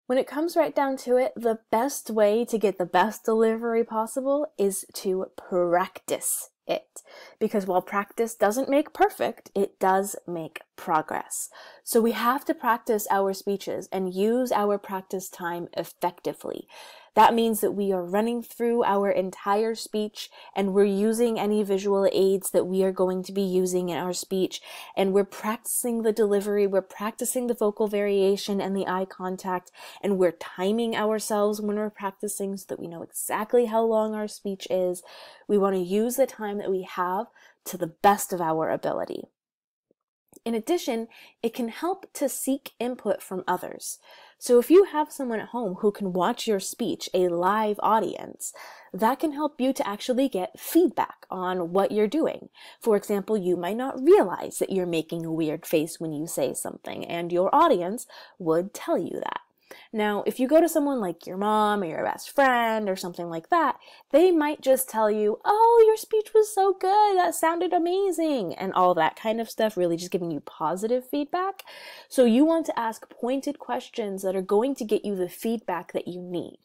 When it comes right down to it, the best way to get the best delivery possible is to practice it. Because while practice doesn't make perfect, it does make progress. So we have to practice our speeches and use our practice time effectively. That means that we are running through our entire speech and we're using any visual aids that we are going to be using in our speech, and we're practicing the delivery, we're practicing the vocal variation and the eye contact, and we're timing ourselves when we're practicing so that we know exactly how long our speech is. We want to use the time that we have to the best of our ability. In addition, it can help to seek input from others. So if you have someone at home who can watch your speech, a live audience, that can help you to actually get feedback on what you're doing. For example, you might not realize that you're making a weird face when you say something, and your audience would tell you that. Now, if you go to someone like your mom or your best friend or something like that, they might just tell you, oh, your speech was so good, that sounded amazing, and all that kind of stuff, really just giving you positive feedback. So you want to ask pointed questions that are going to get you the feedback that you need.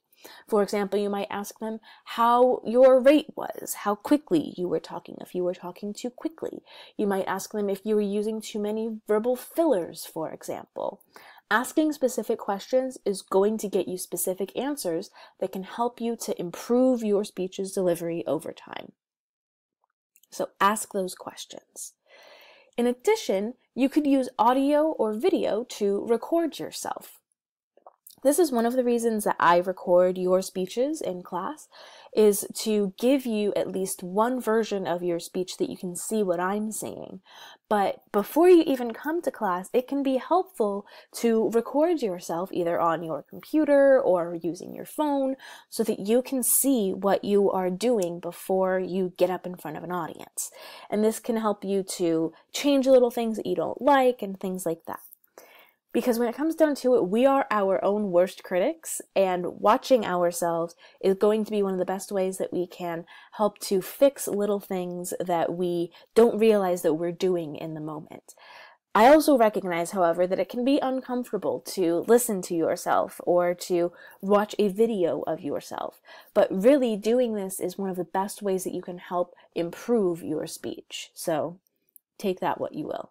For example, you might ask them how your rate was, how quickly you were talking, if you were talking too quickly. You might ask them if you were using too many verbal fillers, for example. Asking specific questions is going to get you specific answers that can help you to improve your speech's delivery over time. So ask those questions. In addition, you could use audio or video to record yourself. This is one of the reasons that I record your speeches in class, is to give you at least one version of your speech that you can see what I'm saying. But before you even come to class, it can be helpful to record yourself either on your computer or using your phone so that you can see what you are doing before you get up in front of an audience. And this can help you to change little things that you don't like and things like that. Because when it comes down to it, we are our own worst critics, and watching ourselves is going to be one of the best ways that we can help to fix little things that we don't realize that we're doing in the moment. I also recognize, however, that it can be uncomfortable to listen to yourself or to watch a video of yourself. But really doing this is one of the best ways that you can help improve your speech. So take that what you will.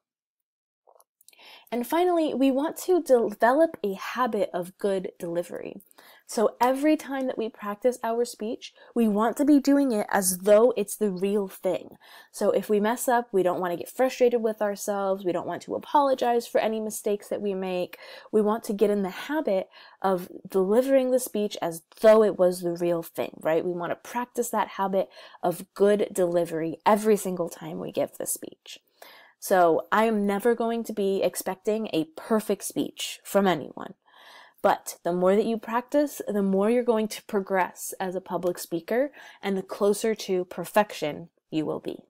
And finally, we want to develop a habit of good delivery. So every time that we practice our speech, we want to be doing it as though it's the real thing. So if we mess up, we don't want to get frustrated with ourselves. We don't want to apologize for any mistakes that we make. We want to get in the habit of delivering the speech as though it was the real thing, right? We want to practice that habit of good delivery every single time we give the speech. So I am never going to be expecting a perfect speech from anyone. But the more that you practice, the more you're going to progress as a public speaker, and the closer to perfection you will be.